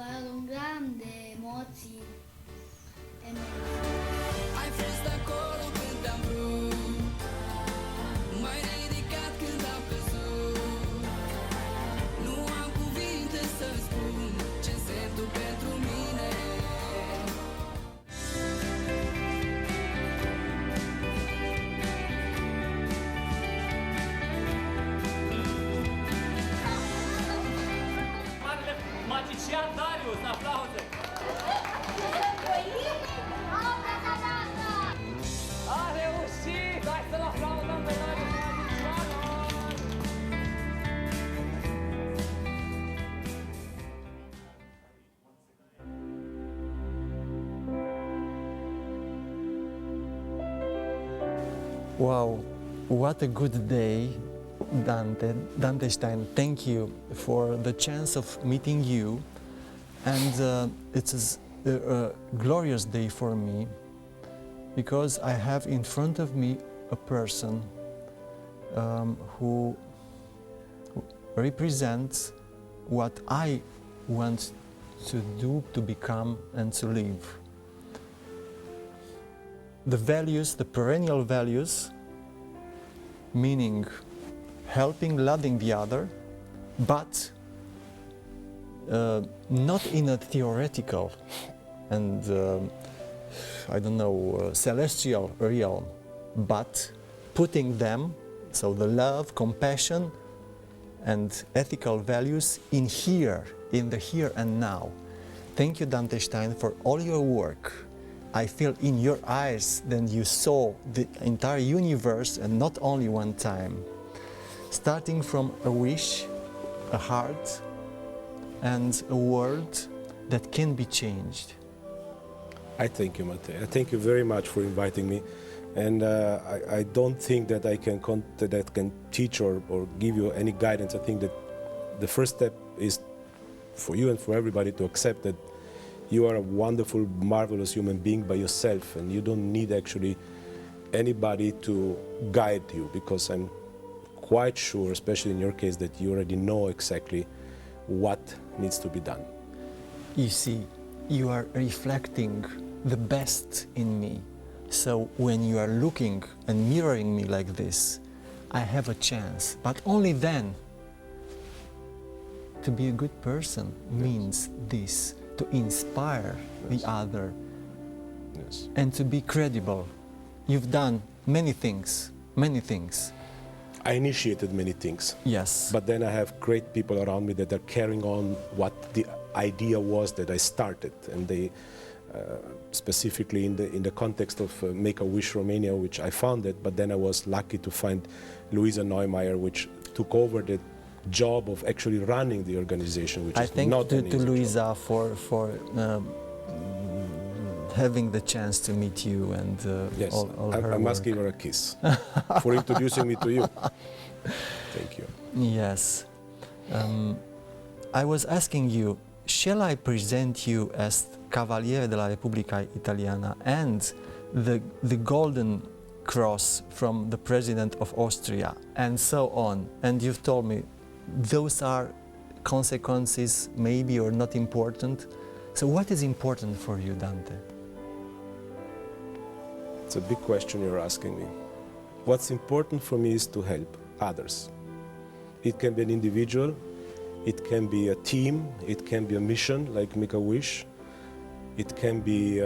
provato un grande emoții. Ai fost acolo când am vrut, m-ai ridicat când am căzut. Nu am cuvinte să-ți spun ce însemni tu pentru mine. Marele magician Darius, aplauze! A reușit! Hai să-l aplaudăm pe Darius magicianul! Wow, what a good day, Dante Stein. Thank you for the chance of meeting you, and it's a glorious day for me because I have in front of me a person who represents what I want to do, to become, and to live. The values, the perennial values, meaning helping, loving the other, but not in a theoretical and, I don't know, celestial realm, but putting them, so the love, compassion, and ethical values in here, in the here and now. Thank you, Dante Stein, for all your work. I feel in your eyes that you saw the entire universe and not only one time. Starting from a wish, a heart, and a world that can be changed. I thank you, Matei. I thank you very much for inviting me. And I don't think that I can teach or give you any guidance. I think that the first step is for you and for everybody to accept that you are a wonderful, marvelous human being by yourself, and you don't need actually anybody to guide you, because I'm quite sure, especially in your case, that you already know exactly what needs to be done. You see, you are reflecting the best in me. So when you are looking and mirroring me like this, I have a chance, but only then. To be a good person means this, to inspire the other, and to be credible. You've done many things, many things. I initiated many things. Yes. But then I have great people around me that are carrying on what the idea was that I started, and they specifically in the context of Make-A-Wish Romania, which I founded, but then I was lucky to find Luisa Neumeier, which took over the job of actually running the organization, which I is thank not an to easy Luisa job. for having the chance to meet you and Yes, all her I must work. give her a kiss for introducing me to you. Thank you. Yes. I was asking you, shall I present you as Cavaliere della Republica Italiana and the Golden Cross from the President of Austria and so on? And you've told me those are consequences maybe or not important. So what is important for you, Dante? It's a big question you're asking me. What's important for me is to help others. It can be an individual, it can be a team, it can be a mission like Make-A-Wish, it can be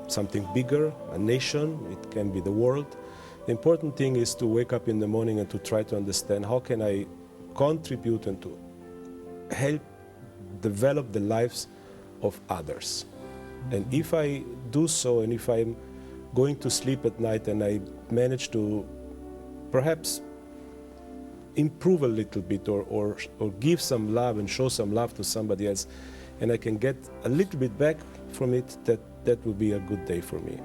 something bigger, a nation, it can be the world. The important thing is to wake up in the morning and to try to understand how can I contribute and to help develop the lives of others. And if I do so, and if I'm going to sleep at night and I manage to perhaps improve a little bit or give some love and show some love to somebody else, and I can get a little bit back from it, that will be a good day for me.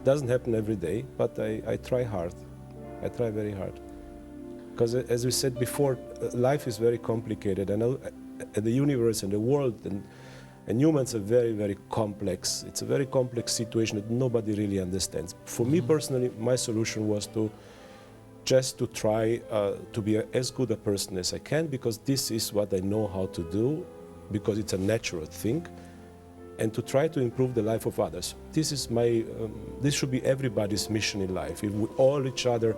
Doesn't happen every day, but I try hard. I try very hard. Because as we said before, life is very complicated, and the universe and the world and humans are very, very complex. It's a very complex situation that nobody really understands. For me personally, my solution was to try to be as good a person as I can, because this is what I know how to do because it's a natural thing, and to try to improve the life of others. This is this should be everybody's mission in life. If we all each other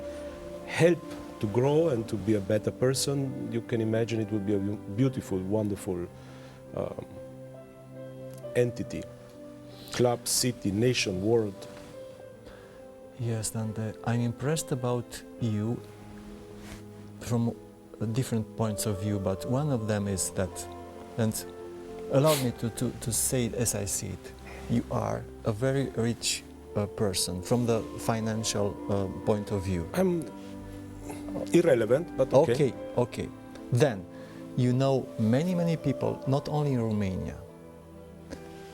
help to grow and to be a better person, you can imagine it will be a beautiful, wonderful entity, club, city, nation, world. Yes, Dante, I'm impressed about you from different points of view, but one of them is that, and allow me to say it as I see it, you are a very rich person from the financial point of view. I'm irrelevant, but okay. Okay. Then, you know many people, not only in Romania.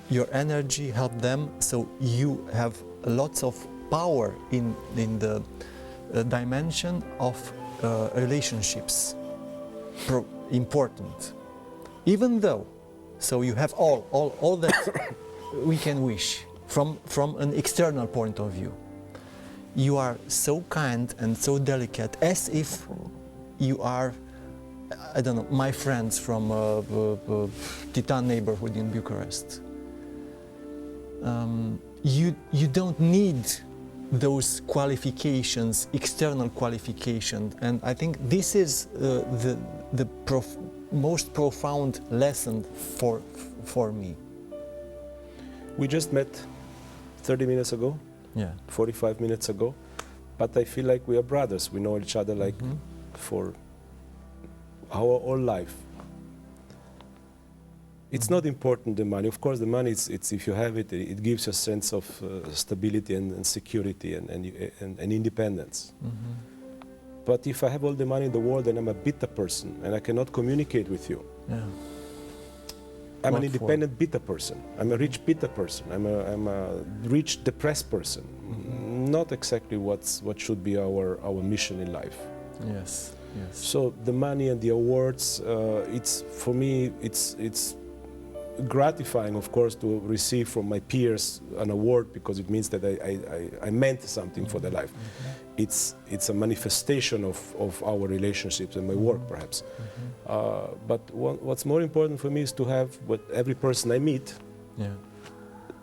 Your energy helped them, so you have lots of power in the dimension of relationships. Important. Even though, so you have all that we can wish from an external point of view. You are so kind and so delicate, as if you are, I don't know, my friends from Titan neighborhood in Bucharest. You don't need those qualifications, external qualifications, and I think this is the most profound lesson for me. We just met 30 minutes ago, 45 minutes ago, but I feel like we are brothers. We know each other like for our whole life. It's not important, the money. Of course, the money, it's if you have it, it gives you a sense of stability and security and independence. But if I have all the money in the world and I'm a bitter person and I cannot communicate with you, I'm an independent bitter person. I'm a rich bitter person. I'm a rich depressed person. Not exactly what should be our mission in life. Yes. So the money and the awards, it's for me, it's gratifying, of course, to receive from my peers an award, because it means that I meant something for their life. It's a manifestation of our relationships and my work, perhaps. But what's more important for me is to have what every person I meet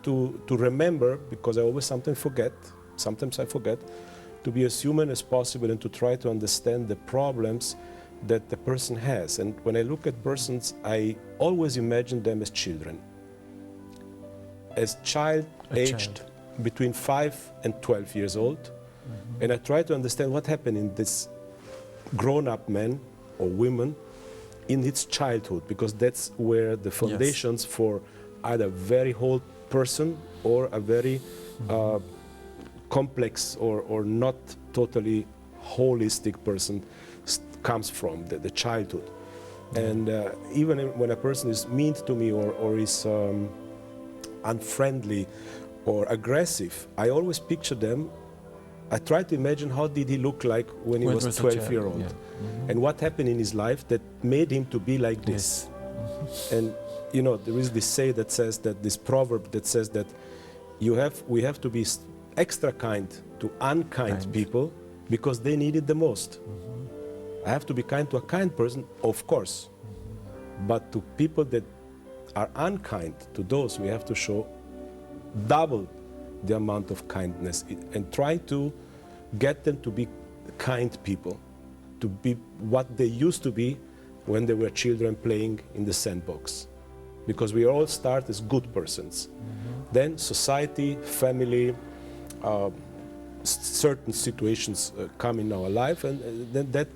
to remember, because I always sometimes I forget, to be as human as possible and to try to understand the problems that the person has. And when I look at persons, I always imagine them as children. As aged between 5 and 12 years old. And I try to understand what happened in this grown-up man or woman in its childhood, because that's where the foundations for either a very whole person or a very complex or not totally holistic person comes from, the childhood. And even when a person is mean to me or is unfriendly or aggressive, I always picture them. I try to imagine how did he look like when he was 12-year-old, and what happened in his life that made him to be like this. And you know, there is this say that says that, this proverb that says that we have to be extra kind to unkind people because they need it the most. I have to be kind to a kind person, of course, but to people that are unkind, to those we have to show double the amount of kindness and try to get them to be kind people, to be what they used to be when they were children playing in the sandbox. Because we all start as good persons. Then society, family, certain situations come in our life, and then that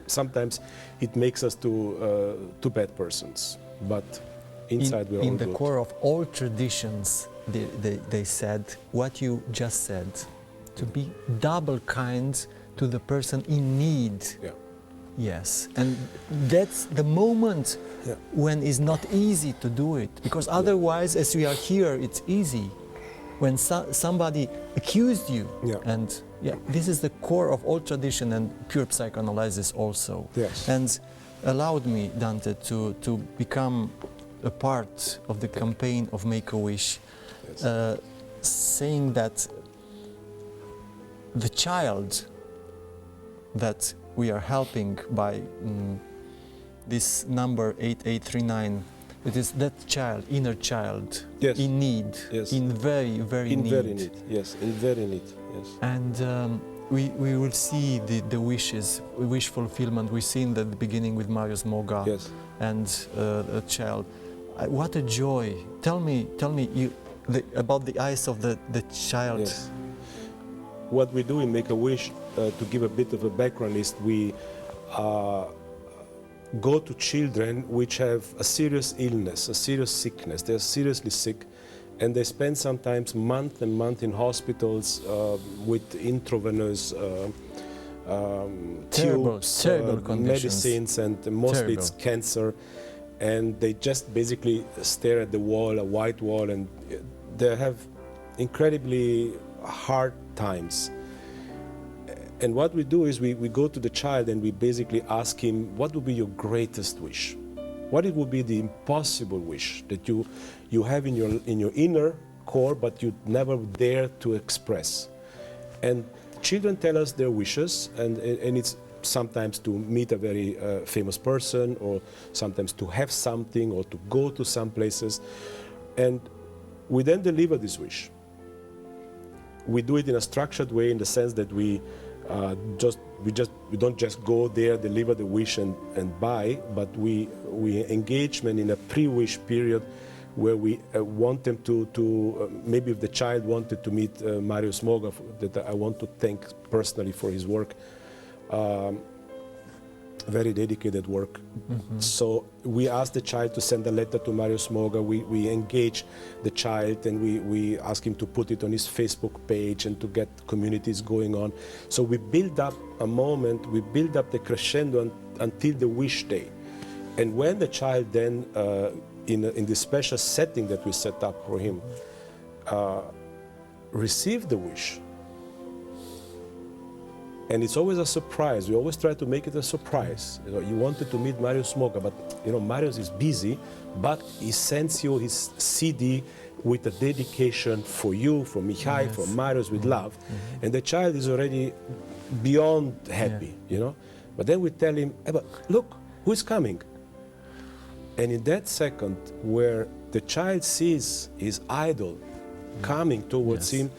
sometimes it makes us to bad persons. But inside we're all in the good. core of all traditions, they said what you just said, to be double kind to the person in need. Yes, and that's the moment when it's not easy to do it, because otherwise, as we are here, it's easy. When somebody accused you, and this is the core of all tradition and pure psychoanalysis also. And allowed me, Dante, to become a part of the campaign of Make-A-Wish, saying that the child that we are helping by this number 8839 It is that child, inner child, Yes. in need, Yes. in very, very In need. very need, yes, in very need, yes. And we will see the wishes, wish fulfillment. We've seen that at the beginning with Mario Smoga Yes. and a child. What a joy! Tell me about the eyes of the child. Yes. What we do in Make-A-Wish, to give a bit of a background, is we go to children which have a serious illness, a serious sickness. They're seriously sick, and they spend sometimes month and month in hospitals with intravenous tubes, terrible conditions. medicines, and mostly it's Terrible. cancer. And they just basically stare at the wall, a white wall, and they have incredibly hard times. And what we do is we go to the child and we basically ask him, what would be your greatest wish? What it would be the impossible wish that you have in your inner core, but you never dare to express? And children tell us their wishes, and it's sometimes to meet a very famous person, or sometimes to have something, or to go to some places. And we then deliver this wish. We do it in a structured way, in the sense that we don't just go there, deliver the wish and buy, but we engage them in a pre-wish period where we want them to maybe if the child wanted to meet Mario Smoga, that I want to thank personally for his work, very dedicated work. Mm-hmm. So we ask the child to send a letter to Mario Smoga. We engage the child, and we ask him to put it on his Facebook page and to get communities going on. So we build up a moment, we build up the crescendo until the wish day. And when the child then, in this special setting that we set up for him, receive the wish, and it's always a surprise. We always try to make it a surprise. You wanted to meet Mario Smoga, but Mario is busy, but he sends you his CD with a dedication for you, for Mihai, Yes. for Marius, with love. Mm-hmm. And the child is already beyond happy, But then we tell him, hey, but look, who's coming? And in that second, where the child sees his idol coming towards Yes. him,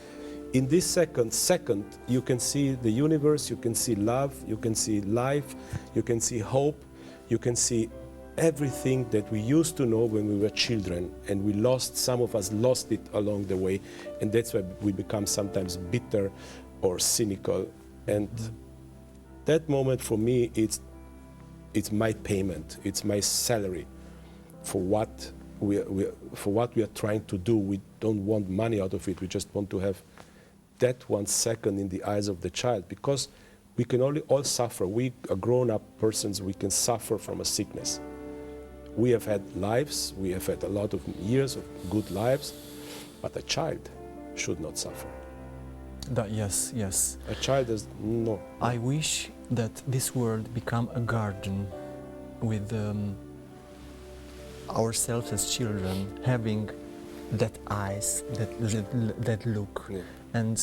in this second, you can see the universe, you can see love, you can see life, you can see hope, you can see everything that we used to know when we were children, and some of us lost it along the way, and that's why we become sometimes bitter or cynical. And that moment for me, it's my payment, it's my salary for what we are trying to do. We don't want money out of it, we just want to have that 1 second in the eyes of the child, because we can all suffer. We are grown-up persons, we can suffer from a sickness. We have had lives, we have had a lot of years of good lives, but a child should not suffer. Yes. A child is no. I wish that this world become a garden with ourselves as children, having that eyes, that look. Yeah. And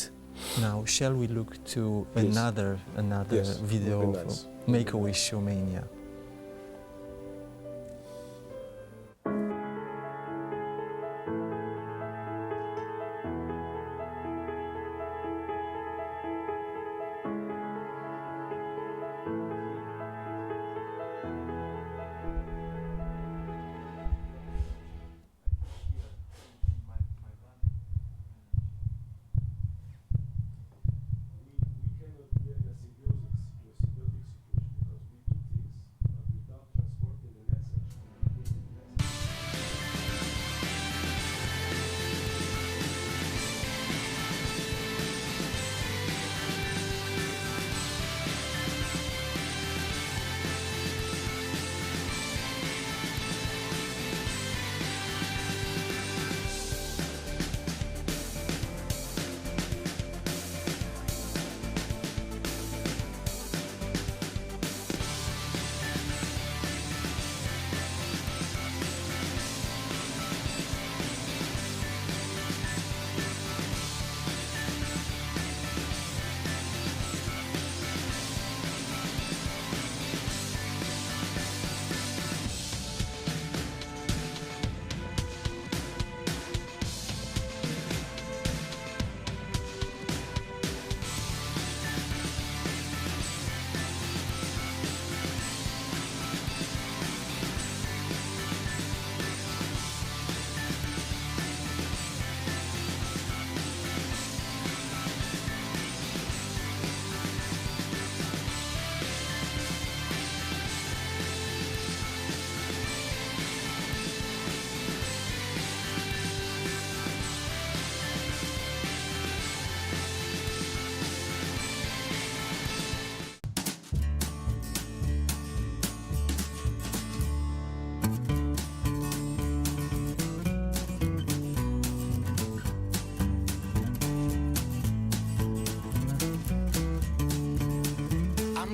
now, shall we look to Yes. another Yes, video would be of nice. Make-A-Wish Romania? We cannot be in a symbiotic situation because we do things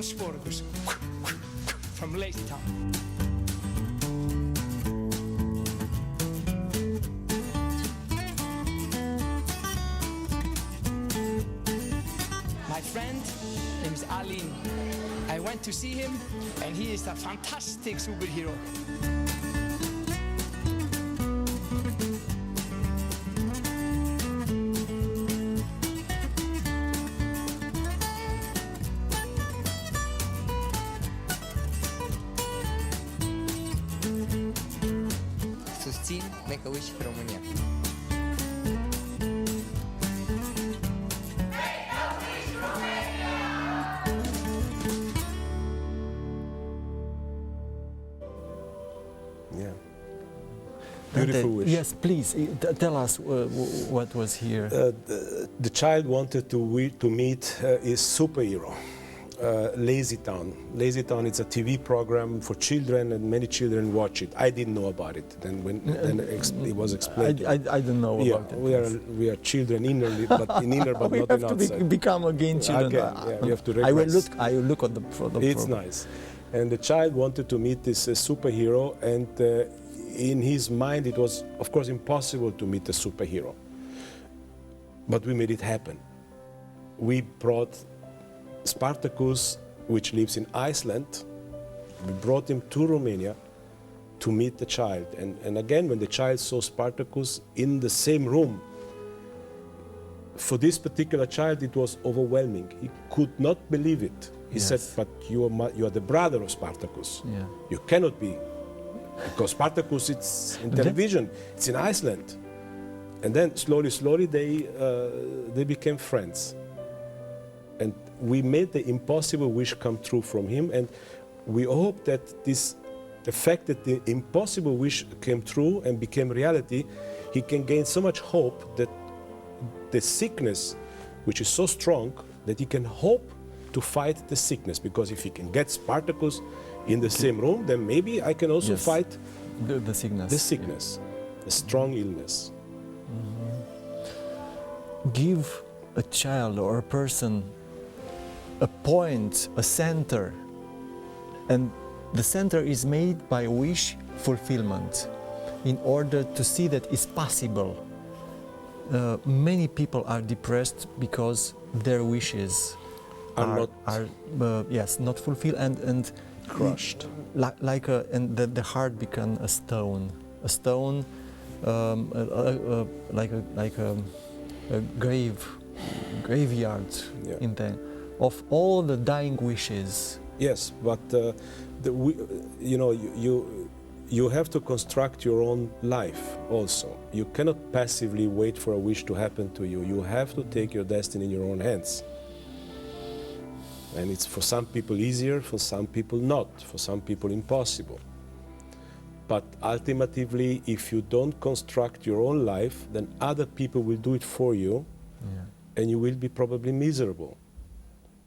Spartacus from Lazy Town. My friend name is Alin. I went to see him and he is a fantastic superhero. Susțin Make-A-Wish România. Yeah. Dante, Beautiful wish. yes, please, tell us what was here. The child wanted to meet his superhero, Lazy Town. Lazy Town is a TV program for children, and many children watch it. I didn't know about it. Then it was explained. I don't know about it. We are children innerly, but in inner, but we not have in to outside. become again children. Again, yeah, we have to I will regress. look at the It's nice. And the child wanted to meet this superhero, and in his mind it was, of course, impossible to meet a superhero. But we made it happen. We brought Spartacus, which lives in Iceland. We brought him to Romania to meet the child. And again, when the child saw Spartacus in the same room, for this particular child it was overwhelming. He could not believe it. He said, but you are the brother of Spartacus. Yeah. You cannot be, because Spartacus, it's in television, it's in Iceland. And then slowly they became friends. And we made the impossible wish come true from him, and we hope that the fact that the impossible wish came true and became reality, he can gain so much hope that the sickness, which is so strong, that he can hope to fight the sickness. Because if he can get Spartacus in the same room, then maybe I can also fight the sickness. The sickness, the strong illness. Give a child or a person a point, a center, and the center is made by wish fulfillment in order to see that it's possible. Many people are depressed because their wishes are not fulfilled and Crushed. And the heart become a stone, like a graveyard in the of all the dying wishes. Yes, but you have to construct your own life also. You cannot passively wait for a wish to happen to you. You have to take your destiny in your own hands. And it's for some people easier, for some people not, for some people impossible. But ultimately, if you don't construct your own life, then other people will do it for you, and you will be probably miserable.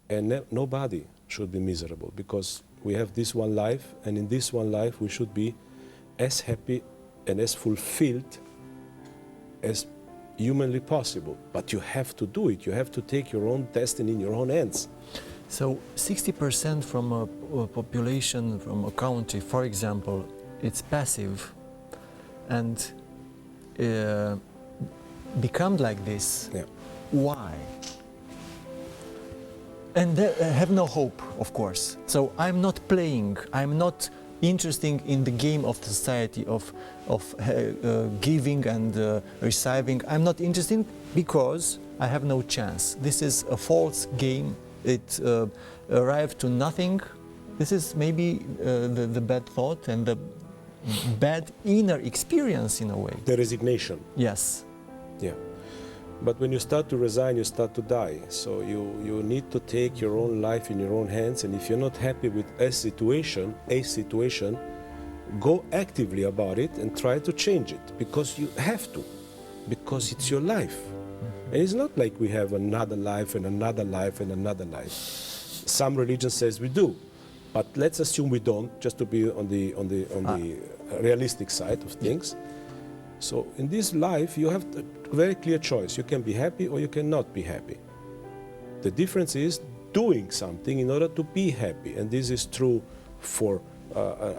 And nobody should be miserable, because we have this one life, and in this one life we should be as happy and as fulfilled as humanly possible. But you have to do it. You have to take your own destiny in your own hands. So 60% from a population, from a country, for example, it's passive and become like this. Yeah. Why? And they have no hope, of course. So I'm not playing, I'm not interested in the game of the society of giving and receiving. I'm not interested because I have no chance. This is a false game. It arrived to nothing. This is maybe the bad thought and the bad inner experience in a way. The resignation. Yes. Yeah. But when you start to resign, you start to die. So you need to take your own life in your own hands. And if you're not happy with a situation, go actively about it and try to change it. Because you have to. Because it's your life. And it's not like we have another life and another life and another life. Some religion says we do. But let's assume we don't, just to be on the realistic side of things. So in this life, you have a very clear choice. You can be happy or you cannot be happy. The difference is doing something in order to be happy. And this is true for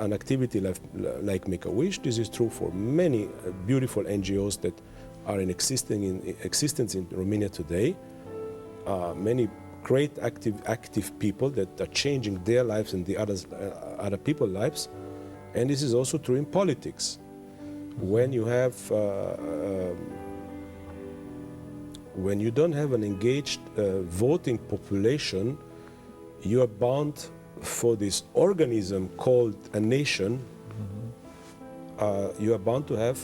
an activity like Make-A-Wish. This is true for many beautiful NGOs that are in existence in Romania today. Many great active people that are changing their lives and the other people's lives. And this is also true in politics. When you have when you don't have an engaged voting population, you are bound for this organism called a nation. You are bound to have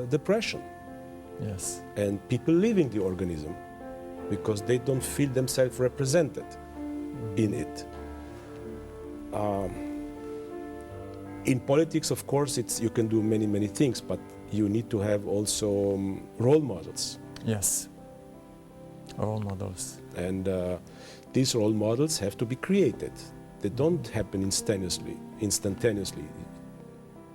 depression. Yes. And people leaving the organism because they don't feel themselves represented in it. In politics, of course, you can do many things, but you need to have also role models. Yes. Role models. And these role models have to be created. They don't happen instantaneously.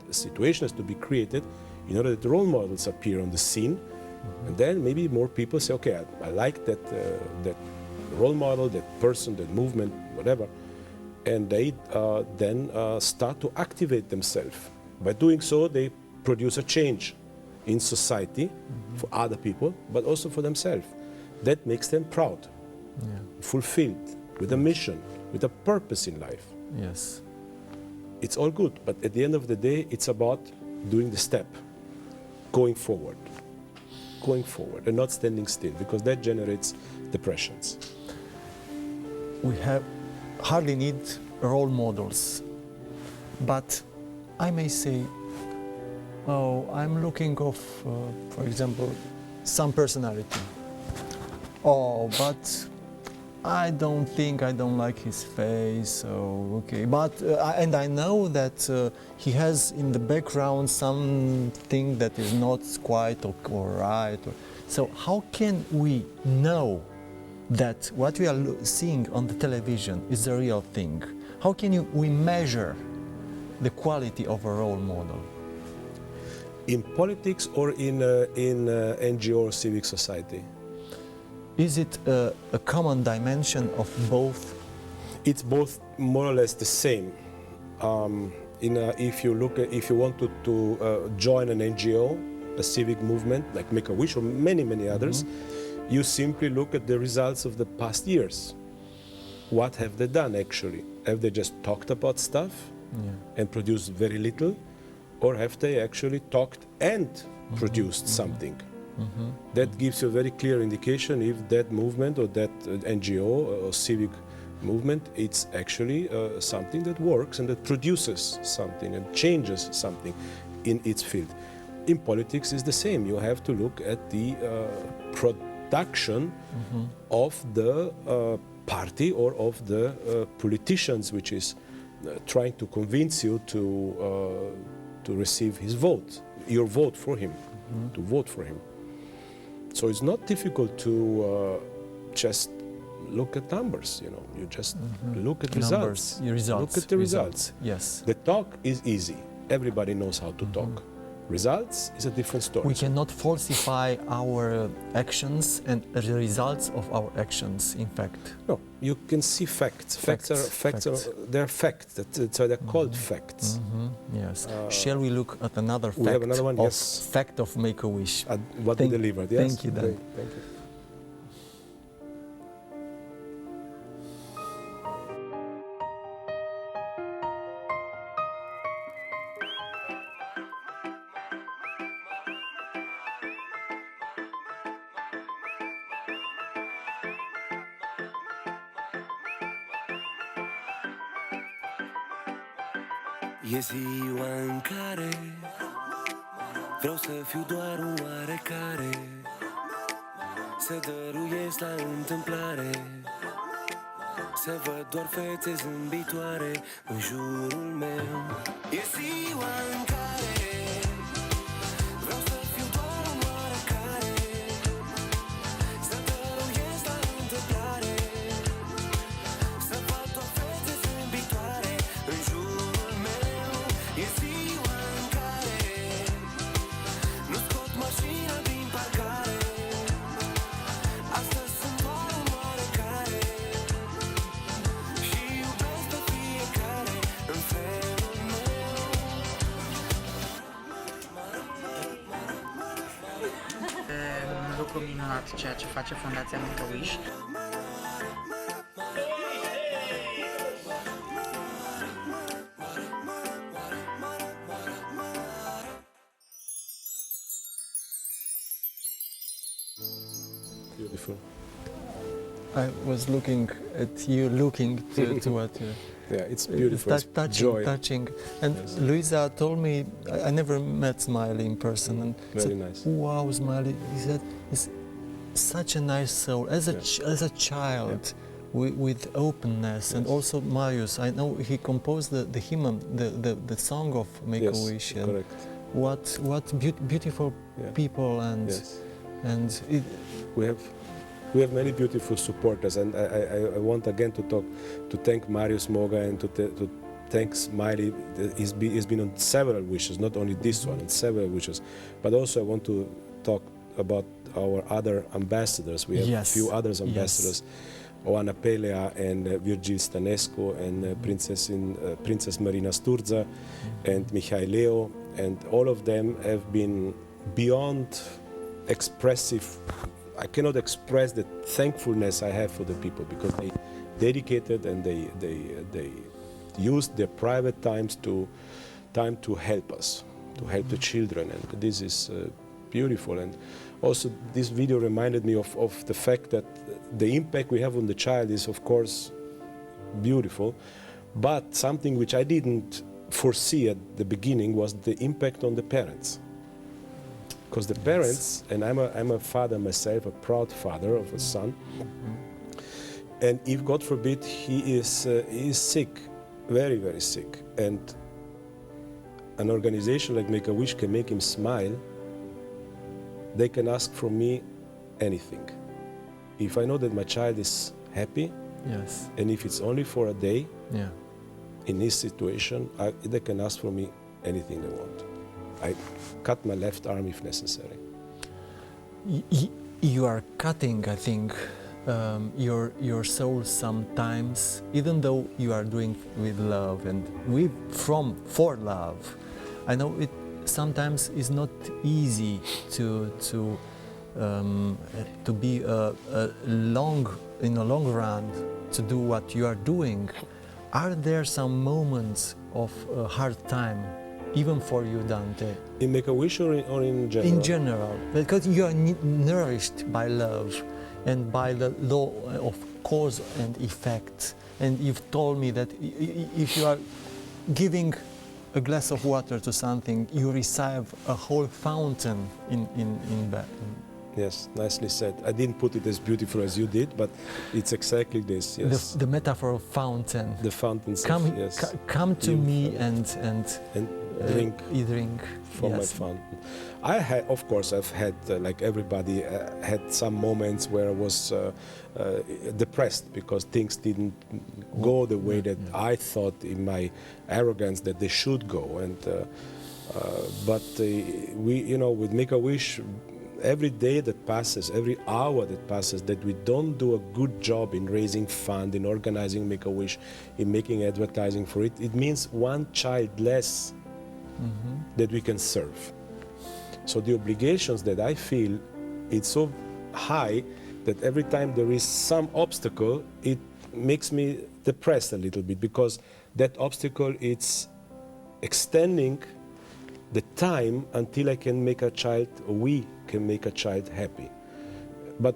The situation has to be created in order that the role models appear on the scene. And then maybe more people say, okay, I like that role model, that person, that movement, whatever. And they then start to activate themselves. By doing so, they produce a change in society for other people, but also for themselves. That makes them proud, fulfilled, with a mission, with a purpose in life. Yes. It's all good, but at the end of the day, it's about doing the step, going forward, and not standing still, because that generates depressions. We hardly need role models, but I may say, oh, I'm looking of, for example, some personality. Oh, but I don't like his face, so okay. But, and I know that he has in the background something that is not quite or right. So how can we know that what we are seeing on the television is the real thing? How can we measure the quality of a role model? In politics or in NGO or civic society? Is it a common dimension of both? It's both more or less the same. If you want to join an NGO, a civic movement like Make-A-Wish or many others, you simply look at the results of the past years. What have they done actually? Have they just talked about stuff and produced very little, or have they actually talked and produced something? That gives you a very clear indication if that movement or that NGO or civic movement, it's actually something that works and that produces something and changes something in its field. In politics, it's the same. You have to look at the production of the party or of the politicians, which is trying to convince you to receive his vote, your vote for him, to vote for him. So it's not difficult to just look at numbers, you know. You just look at results. Look at the results. Yes. The talk is easy. Everybody knows how to talk. Results is a different story. We cannot falsify our actions and the results of our actions, in fact. No, you can see facts. Facts are they're facts. That's why they're called facts. Yes. Shall we look at another fact? We have another one, yes. Fact of Make-A-Wish. What we delivered, yes. Thank you, Dan. Great, thank you. E ziua în care vreau să fiu doar un oarecare, să dăruiesc la întâmplare, să văd doar fețe zâmbitoare în jurul meu. E ziua în care vreau să fiu doar un oarecare, să dăruiesc la întâmplare, să văd doar fețe zâmbitoare în jurul meu. E ziua în care nu scot mașina din parcare, astăzi sunt doar un oarecare, lucru minunat ceea ce face Fundația Make-A-Wish. Beautiful. I was looking at you, looking to what you... Yeah, it's beautiful. It's It's touching, joy. touching. And Yes. Luisa told me, I never met Smiley in person, and Very said, nice. wow, Smiley, he said, he's such a nice soul, as a, Yeah. as a child, with openness. And Yes. also Marius, I know he composed the hymn, the song of Make-A-Wish. Yes, correct. What beautiful Yeah. people, and Yes. and it, We have many beautiful supporters, and I want again to thank Marius Moga and to thank Smiley. He's been on several wishes, not only this one, and several wishes. But also I want to talk about our other ambassadors. We have Yes. a few other ambassadors, Oana Pelea and Virgil Stănescu and Princess Marina Sturza and Mihai Leo, and all of them have been beyond expressive. I cannot express the thankfulness I have for the people, because they dedicated and they used their private time to help us, to help the children, and this is beautiful. And also this video reminded me of the fact that the impact we have on the child is of course beautiful, but something which I didn't foresee at the beginning was the impact on the parents. Because the parents, and I'm a father myself, a proud father of a son, and if God forbid he is sick, very, very sick, and an organization like Make-A-Wish can make him smile, they can ask from me anything. If I know that my child is happy, yes, and if it's only for a day, yeah. in his situation, they can ask from me anything they want. I cut my left arm if necessary. You are cutting, I think, your soul sometimes, even though you are doing with love and for love. I know it sometimes is not easy to be in a long run to do what you are doing. Are there some moments of hard time, even for you, Dante? In Make-A-Wish or in general? In general, because you are nourished by love and by the law of cause and effect. And you've told me that if you are giving a glass of water to something, you receive a whole fountain in that. Yes, nicely said. I didn't put it as beautiful as you did, but it's exactly this. Yes. The metaphor of fountain. The fountains. Come to me and drink. Drink from my fountain. Of course, I've had, like everybody, had some moments where I was depressed because things didn't go the way that I thought in my arrogance that they should go. And but with Make-A-Wish, every day that passes, every hour that passes, that we don't do a good job in raising fund, in organizing Make-A-Wish, in making advertising for it, it means one child less that we can serve. So the obligations that I feel, it's so high that every time there is some obstacle, it makes me depressed a little bit, because that obstacle is extending the time until I can make a child, or we can make a child happy. But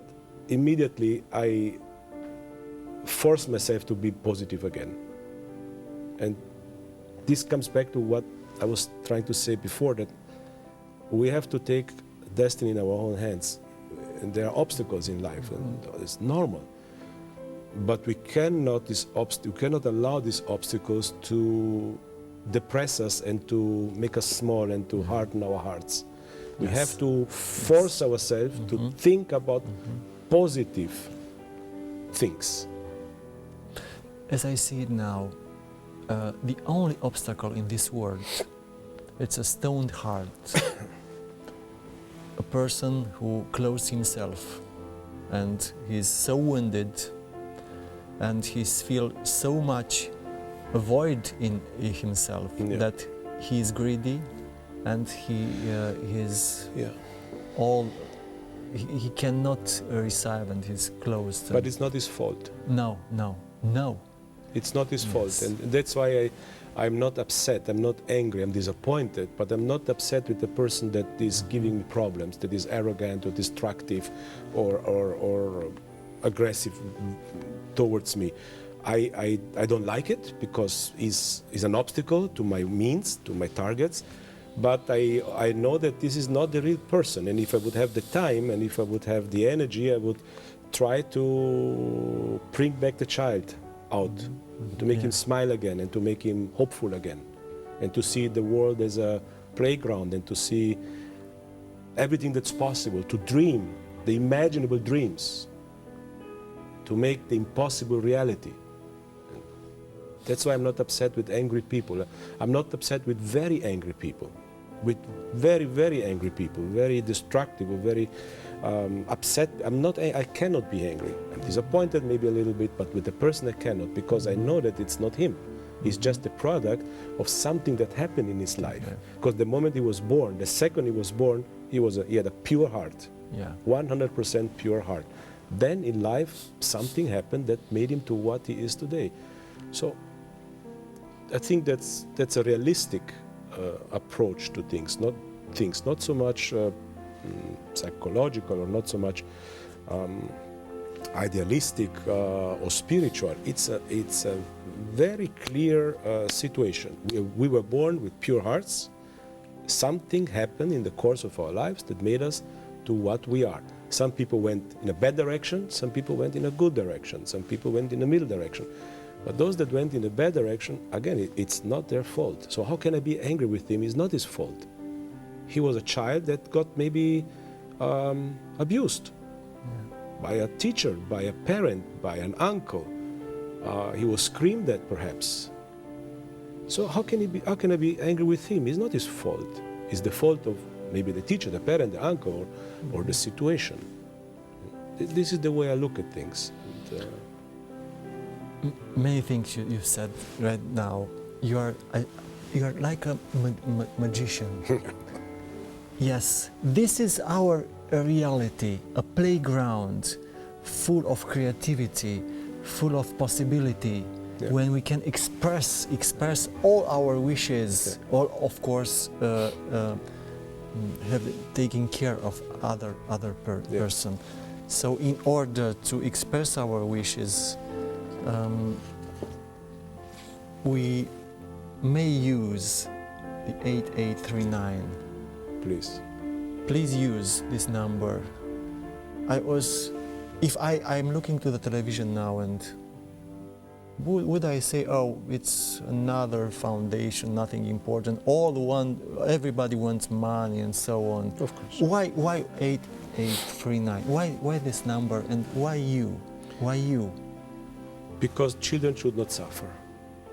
immediately I force myself to be positive again. And this comes back to what I was trying to say before, that we have to take destiny in our own hands. And there are obstacles in life, and it's normal. But we cannot allow these obstacles to depress us and to make us small and to harden our hearts. We have to force ourselves to think about positive things. As I see it now, the only obstacle in this world, it's a stoned heart. A person who closes himself and he's so wounded and he feels so much a void in himself that he is greedy and he is all he cannot receive and he's closed. But it's not his fault. No. It's not his fault, Yes. and that's why I'm not upset, I'm not angry, I'm disappointed, but I'm not upset with the person that is giving me problems, that is arrogant or destructive or aggressive towards me. I don't like it because he's an obstacle to my means, to my targets, but I know that this is not the real person, and if I would have the time and if I would have the energy, I would try to bring back the child out, to make him smile again and to make him hopeful again, and to see the world as a playground and to see everything that's possible, to dream the imaginable dreams, to make the impossible reality. That's why I'm not upset with angry people. I'm not upset with very angry people, with very, very angry people, very destructive or very upset. I cannot be angry. I'm disappointed maybe a little bit, but with the person I cannot, because I know that it's not him. He's just a product of something that happened in his life. Because the moment he was born, the second he was born, he had a pure heart, 100% pure heart. Then in life, something happened that made him to what he is today. So I think that's a realistic approach to things, not so much psychological or not so much idealistic or spiritual. It's a very clear situation. We were born with pure hearts. Something happened in the course of our lives that made us to what we are. Some people went in a bad direction, some people went in a good direction, some people went in a middle direction. But those that went in a bad direction, again, it's not their fault. So how can I be angry with him? It's not his fault. He was a child that got maybe abused by a teacher, by a parent, by an uncle. He was screamed at, perhaps. So how can I be angry with him? It's not his fault. It's the fault of maybe the teacher, the parent, the uncle, or the situation. This is the way I look at things. Many things you said right now. You are like a magician. Yes, this is our reality, a playground full of creativity, full of possibility, when we can express all our wishes, or of course have taking care of other person. So in order to express our wishes, we may use the 8839. Please use this number. If I'm looking to the television now, and would I say, oh, it's another foundation, nothing important, everybody wants money and so on. Of course. Why 8839? Why this number, and why you? Why you? Because children should not suffer.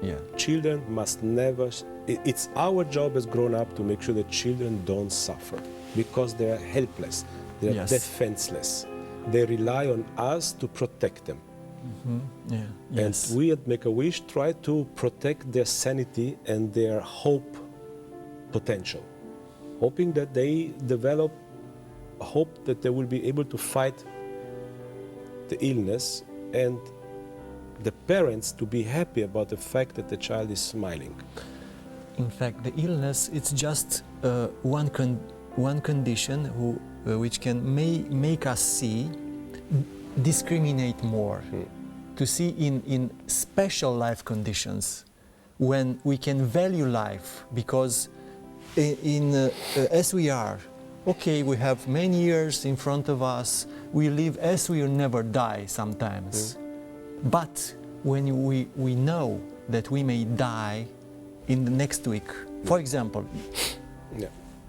Yeah. Children must never. It's our job as grown-up to make sure that children don't suffer, because they are helpless, they are defenseless. They rely on us to protect them. And we at Make-A-Wish try to protect their sanity and their hope potential, hoping that they develop hope that they will be able to fight the illness, and the parents to be happy about the fact that the child is smiling. In fact, the illness, it's just one condition which can make us discriminate more, to see in special life conditions when we can value life, because as we are, okay, we have many years in front of us, we live as we will never die sometimes. But when we know that we may die in the next week, for example,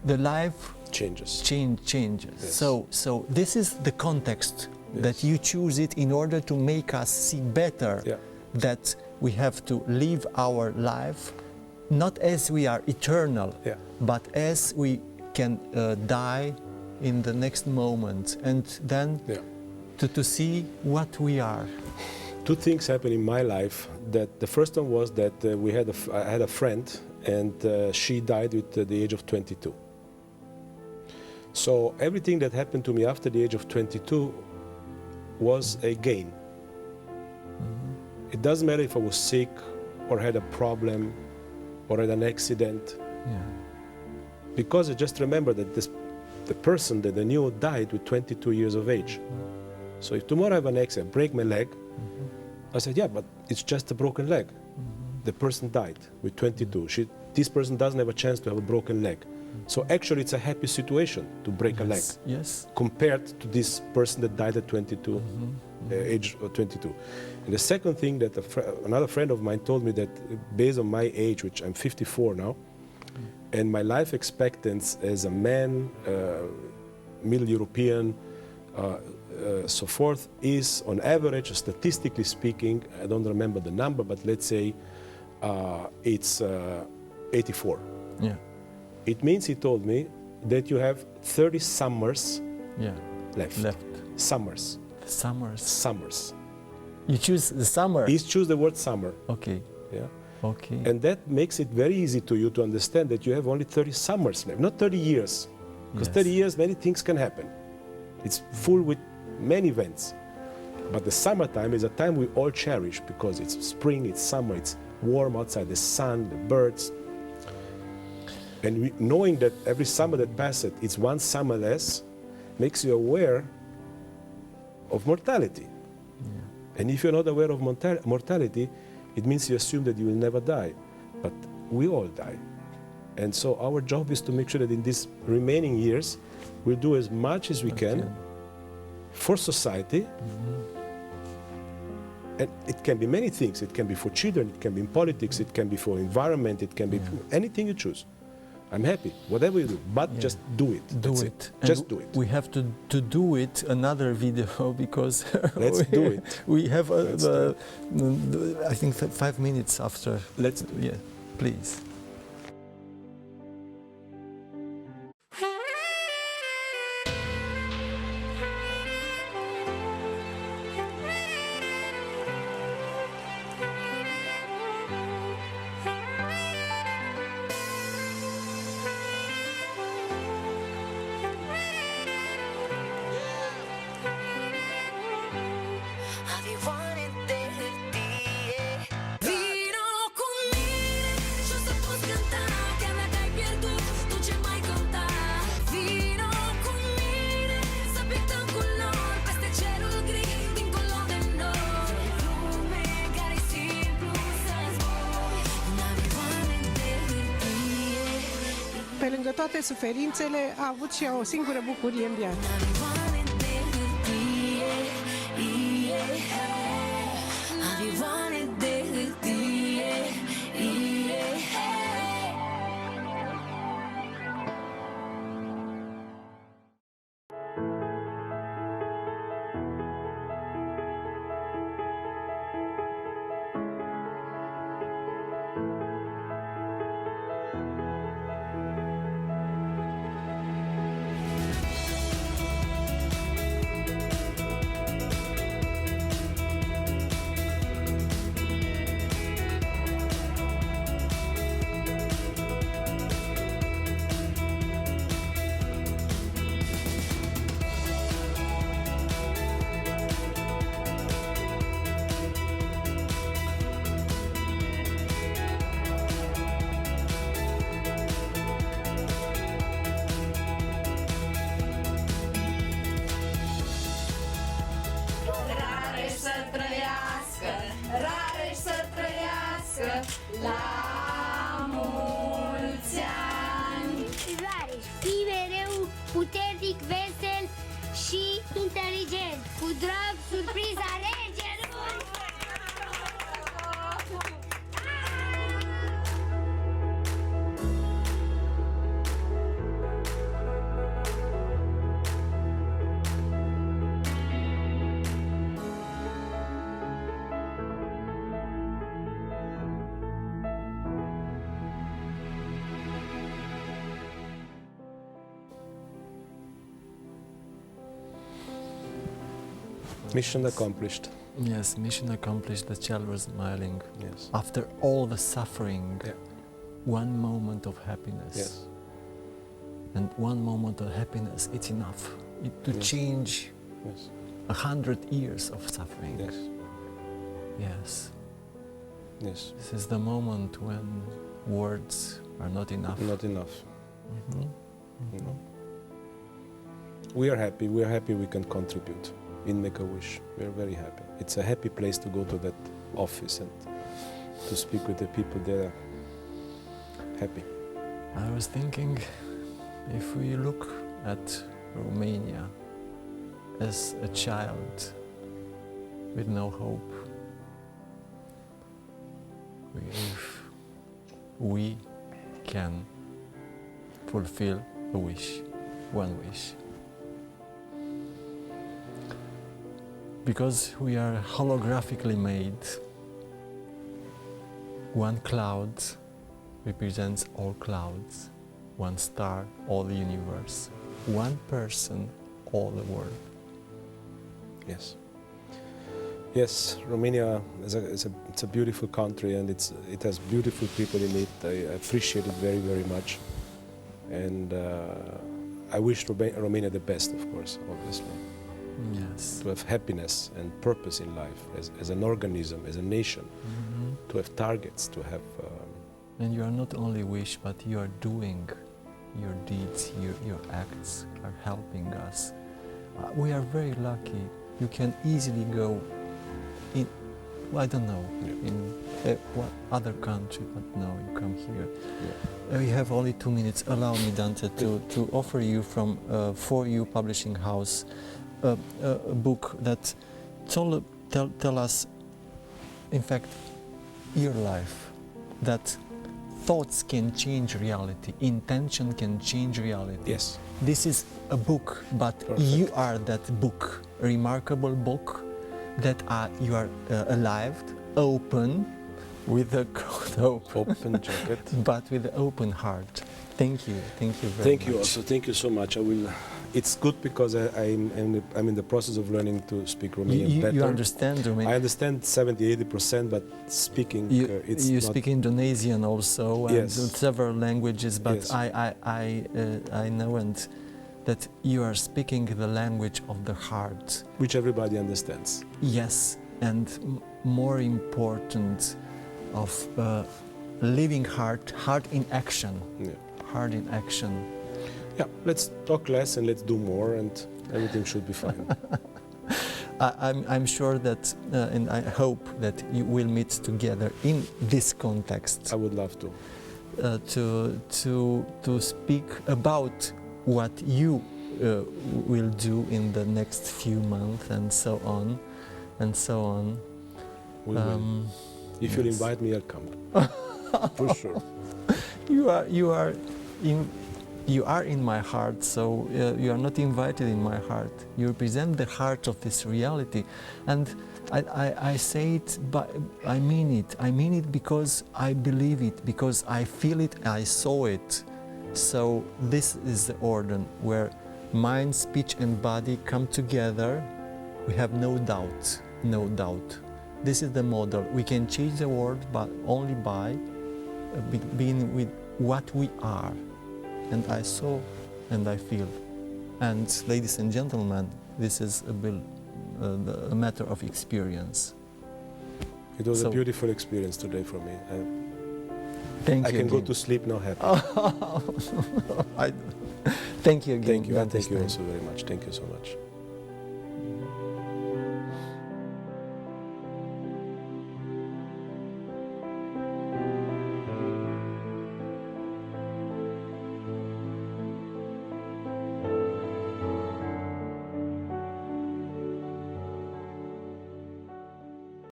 the life changes. Yes. So this is the context that you choose it in order to make us see better that we have to live our life not as we are eternal, but as we can die in the next moment, and then to see what we are. Two things happened in my life. That the first one was that I had a friend, and she died at the age of 22. So everything that happened to me after the age of 22 was a gain. It doesn't matter if I was sick or had a problem or had an accident. Yeah. Because I just remember that the person that I knew died with 22 years of age. So if tomorrow I have an accident, break my leg, I said, yeah, but it's just a broken leg. The person died with 22. This person doesn't have a chance to have a broken leg. So actually it's a happy situation to break a leg. Yes. Compared to this person that died at 22, age of 22. And the second thing that another friend of mine told me, that based on my age, which I'm 54 now, and my life expectancy as a man, Middle European, so forth, is on average, statistically speaking, I don't remember the number, but let's say it's 84. Yeah. It means, he told me, that you have 30 summers left. Summers. Summers. Summers. You choose the summer. He choose the word summer. Okay. Yeah. Okay. And that makes it very easy to you to understand that you have only 30 summers left, not 30 years. Because 30 years, many things can happen. It's full with many events. But the summertime is a time we all cherish, because it's spring, it's summer, it's warm outside, the sun, the birds. And knowing that every summer that passes, it's one summer less, makes you aware of mortality. Yeah. And if you're not aware of mortality, it means you assume that you will never die. But we all die. And so our job is to make sure that in these remaining years, we'll do as much as we can for society. And it can be many things. It can be for children, it can be in politics, it can be for environment, it can be anything you choose. I'm happy, whatever you do, but just do it. Do it. Just do it. We have to do it another video, because let's do it. We have I think 5 minutes after. Let's do it. Yeah, please. Pe lângă toate suferințele, a avut și o singură bucurie în viață. La mulți ani! Rareș, fii mereu puternic, vesel și inteligent. Cu drag, surpriza regelui! Mission accomplished. Yes, mission accomplished. The child was smiling. Yes. After all the suffering, one moment of happiness. Yes. And one moment of happiness, it's enough to change 100 years of suffering. Yes. Yes. Yes. This is the moment when words are not enough. Not enough. Mm-hmm. You know. We are happy we can contribute in Make-A-Wish. We are very happy. It's a happy place to go to that office and to speak with the people there. Happy. I was thinking, if we look at Romania as a child with no hope, if we can fulfill a wish, one wish. Because we are holographically made, one cloud represents all clouds, one star, all the universe, one person, all the world. Yes. Yes, Romania is a beautiful country, and it has beautiful people in it. I appreciate it very, very much. And I wish Romania the best, of course, obviously. Yes. To have happiness and purpose in life, as an organism, as a nation, to have targets, to have... And you are not only wish, but you are doing your deeds, your acts are helping us. We are very lucky. You can easily go in, I don't know, in what other country, but no, you come here. We have only 2 minutes. Allow me, Dante, to offer you from For You Publishing House a book that tell us, in fact, your life, that thoughts can change reality, intention can change reality. Yes. This is a book, but you are that book, a remarkable book, that you are alive, open, with a open jacket, but with an open heart. Thank you very much. Thank you also. Thank you so much. I will. It's good because I'm in the process of learning to speak Romanian better. You understand Romanian? I understand 70–80%, but speaking it's you not. speak Indonesian also, and Yes. several languages. But Yes. I know that you are speaking the language of the heart, which everybody understands. Yes, and more important, of living heart in action. Yeah. Heart in action. Yeah, let's talk less and let's do more, and everything should be fine. I'm sure that, and I hope that you will meet together in this context. I would love to. To speak about what you will do in the next few months, and so on, and so on. We will. If you'll invite me, I'll come. For sure. You are in my heart, so you are not invited in my heart. You represent the heart of this reality, and I say it, but I mean it. I mean it because I believe it, because I feel it, I saw it. So this is the order where mind, speech, and body come together. We have no doubt, no doubt. This is the model. We can change the world, but only by being with what we are. And I saw and I feel. And ladies and gentlemen, this is a matter of experience. It was a beautiful experience today for me. Thank you. I can go to sleep now happy. Thank you again. Thank you, and thank you also very much. Thank you so much.